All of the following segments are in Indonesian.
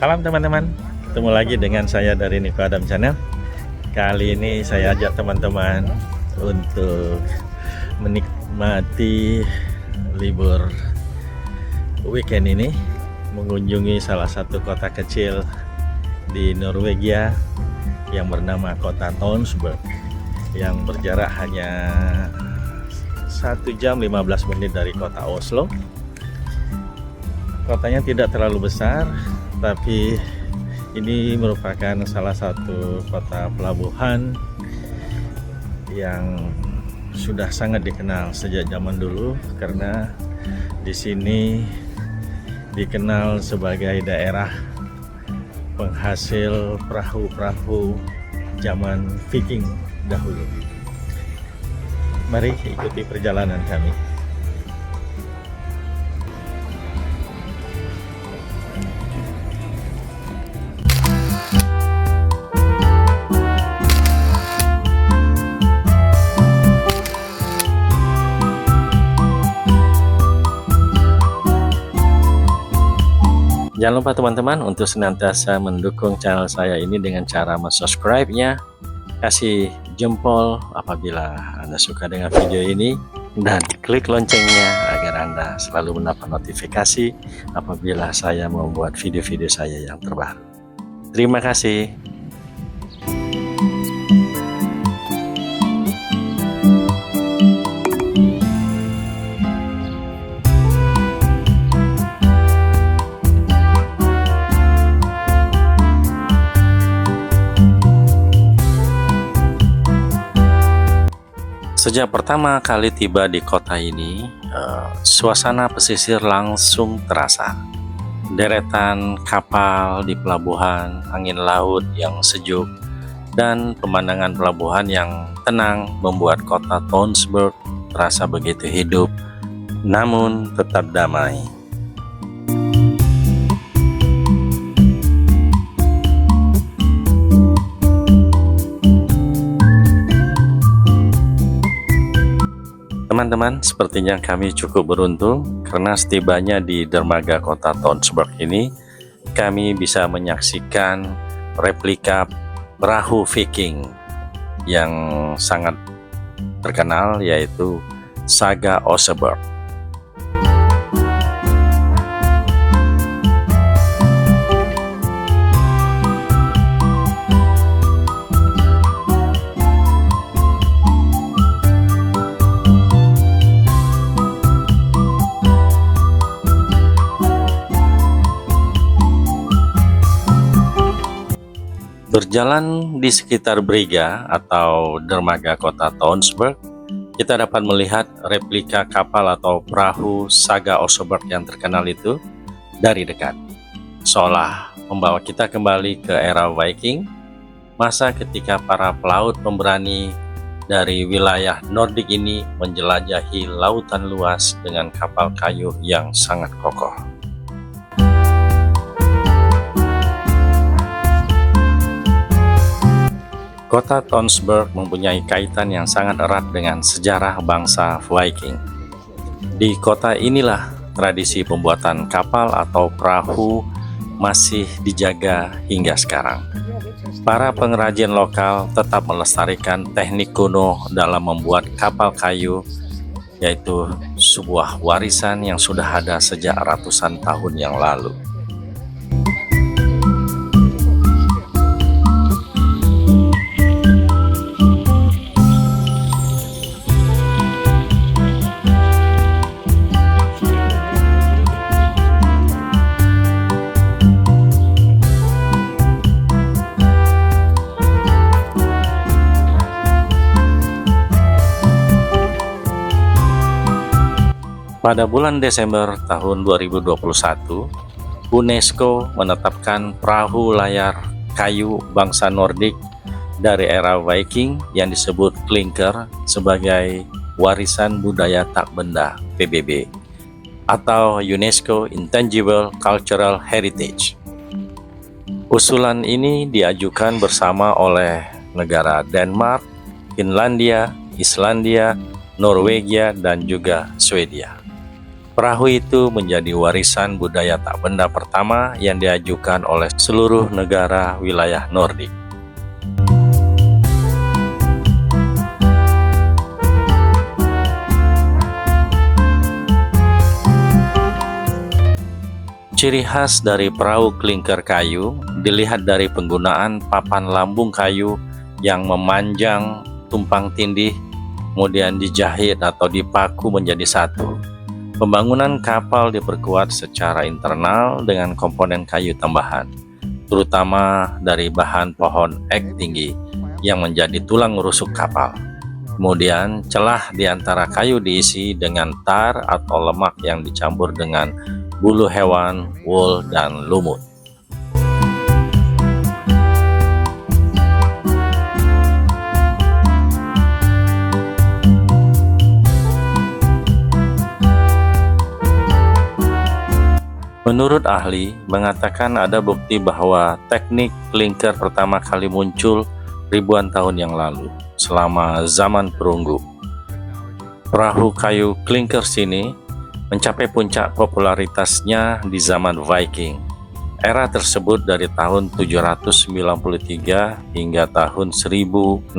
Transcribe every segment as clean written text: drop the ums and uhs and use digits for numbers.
Salam teman-teman, ketemu lagi dengan saya dari Niko Adam Channel. Kali ini saya ajak teman-teman untuk menikmati libur weekend ini, mengunjungi salah satu kota kecil di Norwegia yang bernama kota Tonsberg, yang berjarak hanya 1 jam 15 menit dari kota Oslo. Kotanya tidak terlalu besar, tapi ini merupakan salah satu kota pelabuhan yang sudah sangat dikenal sejak zaman dulu, karena di sini dikenal sebagai daerah penghasil perahu-perahu zaman Viking dahulu. Mari ikuti perjalanan kami. Jangan lupa teman-teman untuk senantiasa mendukung channel saya ini dengan cara subscribe-nya, kasih jempol apabila Anda suka dengan video ini, dan klik loncengnya agar Anda selalu mendapat notifikasi apabila saya membuat video-video saya yang terbaru. Terima kasih. Sejak pertama kali tiba di kota ini, suasana pesisir langsung terasa. Deretan kapal di pelabuhan, angin laut yang sejuk, dan pemandangan pelabuhan yang tenang membuat kota Tonsberg terasa begitu hidup, namun tetap damai. Teman-teman, sepertinya kami cukup beruntung karena setibanya di dermaga kota Tonsberg ini, kami bisa menyaksikan replika perahu Viking yang sangat terkenal, yaitu Saga Oseberg. Berjalan di sekitar Brygga atau dermaga kota Tonsberg, kita dapat melihat replika kapal atau perahu Saga Oseberg yang terkenal itu dari dekat, seolah membawa kita kembali ke era Viking, masa ketika para pelaut pemberani dari wilayah Nordik ini menjelajahi lautan luas dengan kapal kayu yang sangat kokoh. Kota Tonsberg mempunyai kaitan yang sangat erat dengan sejarah bangsa Viking. Di kota inilah tradisi pembuatan kapal atau perahu masih dijaga hingga sekarang. Para pengrajin lokal tetap melestarikan teknik kuno dalam membuat kapal kayu, yaitu sebuah warisan yang sudah ada sejak ratusan tahun yang lalu. Pada bulan Desember tahun 2021, UNESCO menetapkan perahu layar kayu bangsa Nordik dari era Viking yang disebut Klinker sebagai warisan budaya tak benda PBB atau UNESCO Intangible Cultural Heritage. Usulan ini diajukan bersama oleh negara Denmark, Finlandia, Islandia, Norwegia, dan juga Swedia. Perahu itu menjadi warisan budaya tak benda pertama yang diajukan oleh seluruh negara wilayah Nordik. Ciri khas dari perahu klinker kayu dilihat dari penggunaan papan lambung kayu yang memanjang tumpang tindih, kemudian dijahit atau dipaku menjadi satu. Pembangunan kapal diperkuat secara internal dengan komponen kayu tambahan, terutama dari bahan pohon ek tinggi yang menjadi tulang rusuk kapal. Kemudian celah di antara kayu diisi dengan tar atau lemak yang dicampur dengan bulu hewan, wool, dan lumut. Menurut ahli, mengatakan ada bukti bahwa teknik klinker pertama kali muncul ribuan tahun yang lalu, selama zaman perunggu. Perahu kayu klinker sini mencapai puncak popularitasnya di zaman Viking. Era tersebut dari tahun 793 hingga tahun 1066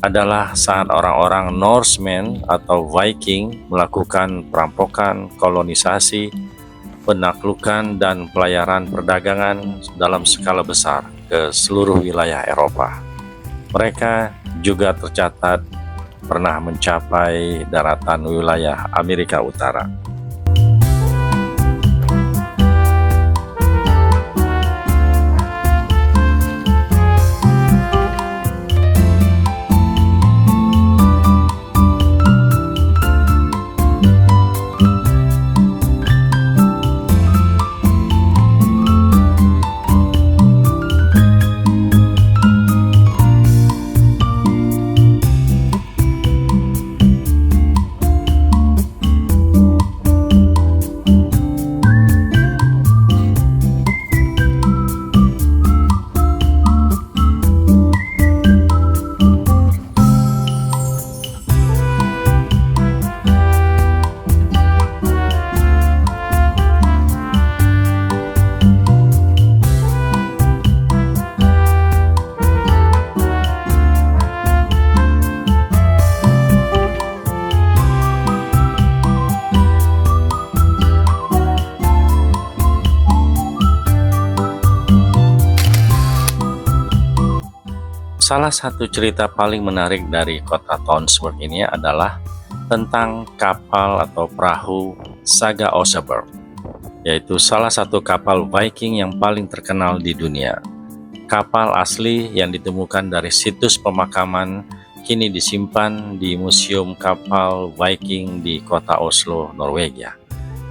adalah saat orang-orang Norsemen atau Viking melakukan perampokan, kolonisasi, penaklukan, dan pelayaran perdagangan dalam skala besar ke seluruh wilayah Eropa. Mereka juga tercatat pernah mencapai daratan wilayah Amerika Utara. Salah satu cerita paling menarik dari kota Tonsberg ini adalah tentang kapal atau perahu Saga Oseberg, yaitu salah satu kapal Viking yang paling terkenal di dunia. Kapal asli yang ditemukan dari situs pemakaman kini disimpan di Museum Kapal Viking di kota Oslo, Norwegia,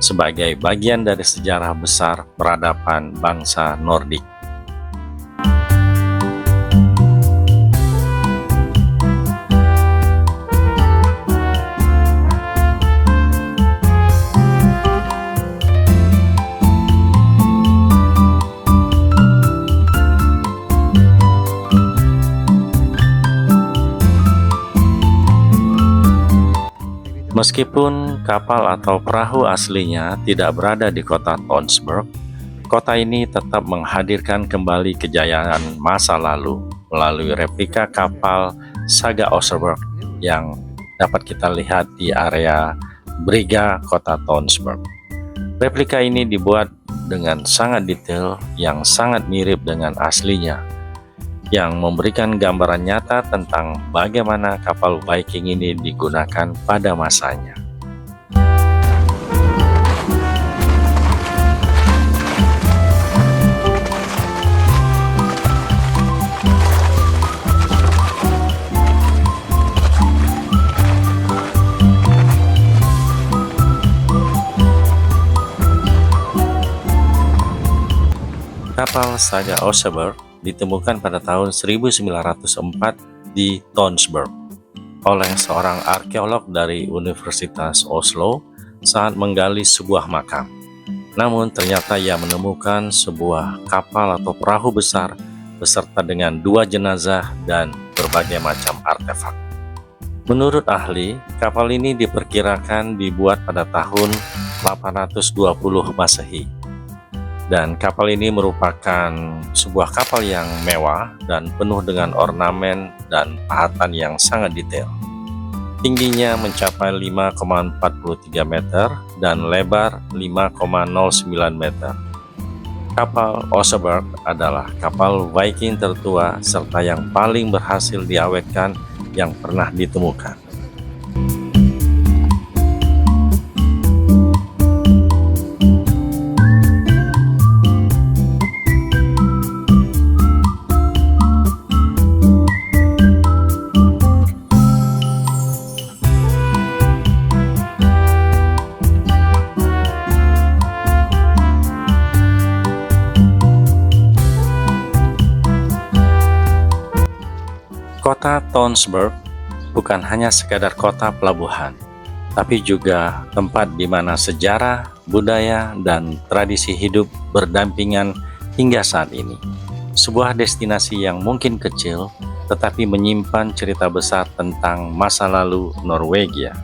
sebagai bagian dari sejarah besar peradaban bangsa Nordik. Meskipun kapal atau perahu aslinya tidak berada di kota Tonsberg, kota ini tetap menghadirkan kembali kejayaan masa lalu melalui replika kapal Saga Oseberg yang dapat kita lihat di area Brygga kota Tonsberg. Replika ini dibuat dengan sangat detail yang sangat mirip dengan aslinya, yang memberikan gambaran nyata tentang bagaimana kapal Viking ini digunakan pada masanya. Kapal Saga Oseberg ditemukan pada tahun 1904 di Tonsberg oleh seorang arkeolog dari Universitas Oslo saat menggali sebuah makam. Namun ternyata ia menemukan sebuah kapal atau perahu besar beserta dengan 2 jenazah dan berbagai macam artefak. Menurut ahli, kapal ini diperkirakan dibuat pada tahun 820 Masehi. Dan kapal ini merupakan sebuah kapal yang mewah dan penuh dengan ornamen dan pahatan yang sangat detail. Tingginya mencapai 5,43 meter dan lebar 5,09 meter. Kapal Oseberg adalah kapal Viking tertua serta yang paling berhasil diawetkan yang pernah ditemukan. Kota Tonsberg bukan hanya sekadar kota pelabuhan, tapi juga tempat di mana sejarah, budaya, dan tradisi hidup berdampingan hingga saat ini. Sebuah destinasi yang mungkin kecil, tetapi menyimpan cerita besar tentang masa lalu Norwegia.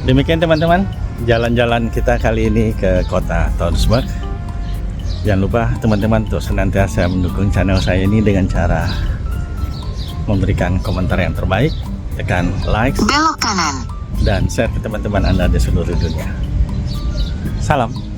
Demikian teman-teman, jalan-jalan kita kali ini ke kota Tonsberg. Jangan lupa teman-teman untuk senantiasa mendukung channel saya ini dengan cara memberikan komentar yang terbaik, tekan like, belok kanan, dan share ke teman-teman Anda di seluruh dunia. Salam.